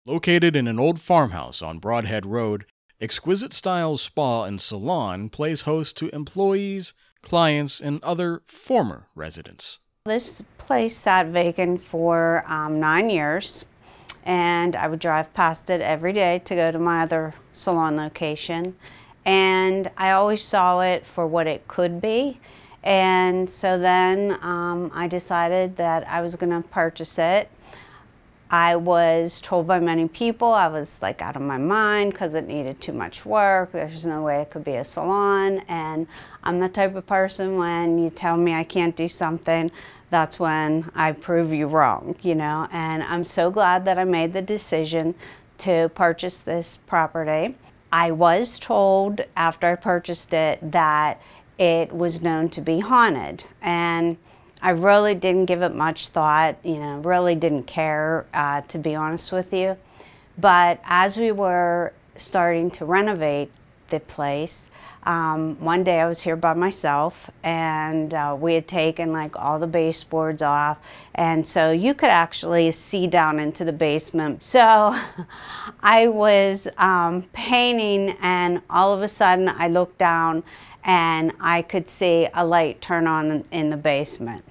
Located in an old farmhouse on Brodhead Road, Exquisite Styles Spa and Salon plays host to employees, clients, and other former residents. This place sat vacant for 9 years, and I would drive past it every day to go to my other salon location. And I always saw it for what it could be. And so then I decided that I was going to purchase it. I was told by many people I was like out of my mind because it needed too much work. There's no way it could be a salon. And I'm the type of person, when you tell me I can't do something, that's when I prove you wrong, you know. And I'm so glad that I made the decision to purchase this property. I was told after I purchased it that it was known to be haunted, and I really didn't give it much thought, you know, really didn't care, to be honest with you. But as we were starting to renovate the place, one day I was here by myself, and we had taken like all the baseboards off, and so you could actually see down into the basement. So I was painting, and all of a sudden I looked down and I could see a light turn on in the basement.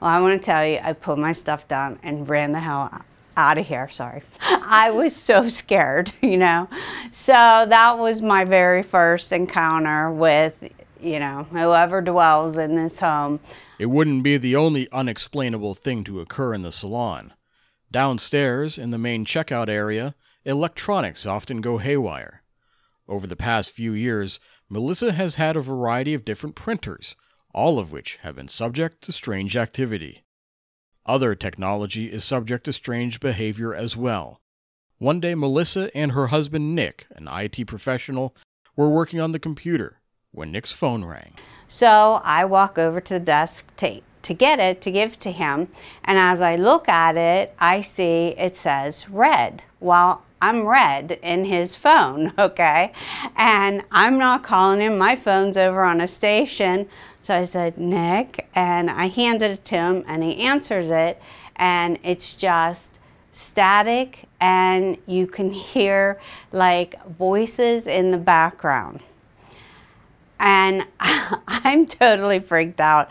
Well, I want to tell you, I put my stuff down and ran the hell out of here, sorry. I was so scared, you know. So that was my very first encounter with, you know, whoever dwells in this home. It wouldn't be the only unexplainable thing to occur in the salon. Downstairs, in the main checkout area, electronics often go haywire. Over the past few years, Melissa has had a variety of different printers, all of which have been subject to strange activity. Other technology is subject to strange behavior as well. One day, Melissa and her husband Nick, an IT professional, were working on the computer when Nick's phone rang. So I walk over to the desk to get it, to give to him, and as I look at it, I see it says red. Well, I'm red in his phone, okay? And I'm not calling him, my phone's over on a station. So I said, Nick, and I handed it to him, and he answers it, and it's just static, and you can hear like voices in the background. And I'm totally freaked out.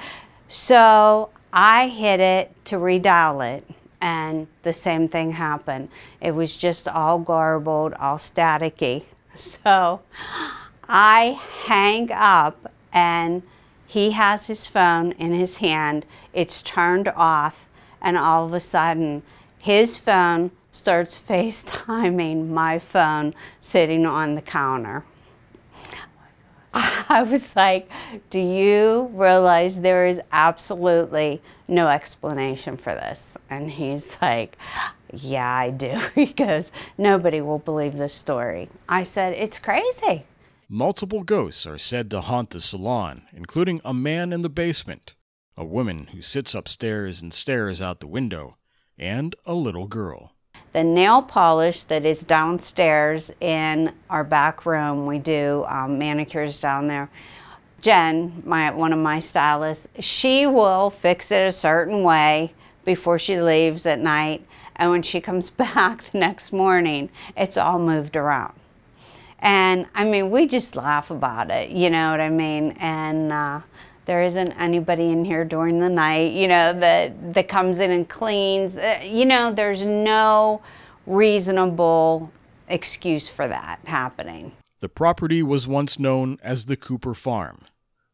So I hit it to redial it, and the same thing happened. It was just all garbled, all staticky. So I hang up, and he has his phone in his hand. It's turned off, and all of a sudden, his phone starts FaceTiming my phone sitting on the counter. I was like, do you realize there is absolutely no explanation for this? And he's like, yeah, I do. He goes, nobody will believe this story. I said, it's crazy. Multiple ghosts are said to haunt the salon, including a man in the basement, a woman who sits upstairs and stares out the window, and a little girl. The nail polish that is downstairs in our back room, we do manicures down there. Jen, one of my stylists, she will fix it a certain way before she leaves at night, and when she comes back the next morning, it's all moved around. And I mean, we just laugh about it, you know what I mean? And there isn't anybody in here during the night, you know, that comes in and cleans. You know, there's no reasonable excuse for that happening. The property was once known as the Cooper Farm.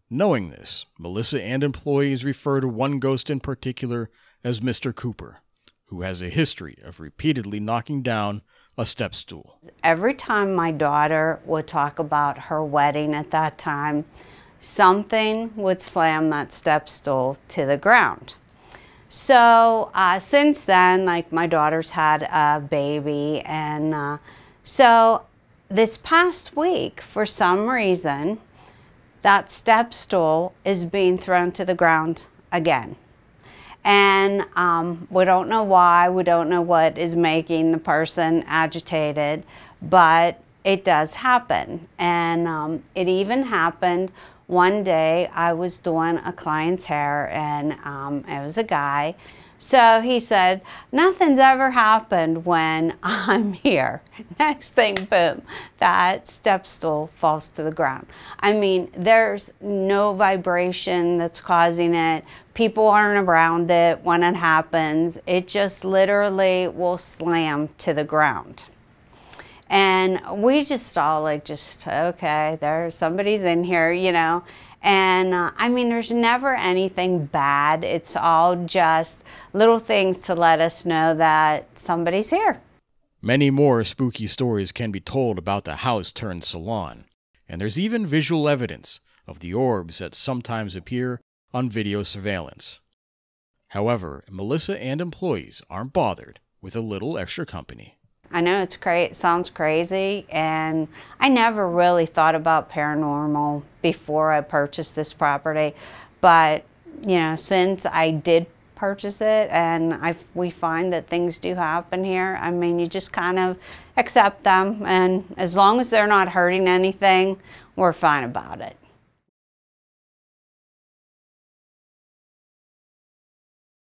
Knowing this, Melissa and employees refer to one ghost in particular as Mr. Cooper, who has a history of repeatedly knocking down a step stool. Every time my daughter would talk about her wedding at that time, something would slam that step stool to the ground. So since then, like, my daughter's had a baby, and so this past week, for some reason, that step stool is being thrown to the ground again. And we don't know why, we don't know what is making the person agitated, but it does happen. And it even happened one day. I was doing a client's hair, and it was a guy So he said, nothing's ever happened when I'm here. Next thing, boom, that step stool falls to the ground. I mean, there's no vibration that's causing it. People aren't around it when it happens. It just literally will slam to the ground. And we just all like, okay, there's somebody's in here, you know. And I mean, there's never anything bad. It's all just little things to let us know that somebody's here. Many more spooky stories can be told about the house turned salon, and there's even visual evidence of the orbs that sometimes appear on video surveillance. However, Melissa and employees aren't bothered with a little extra company. I know it sounds crazy, and I never really thought about paranormal before I purchased this property, but you know, since I did purchase it and we find that things do happen here, I mean, you just kind of accept them, and as long as they're not hurting anything, we're fine about it.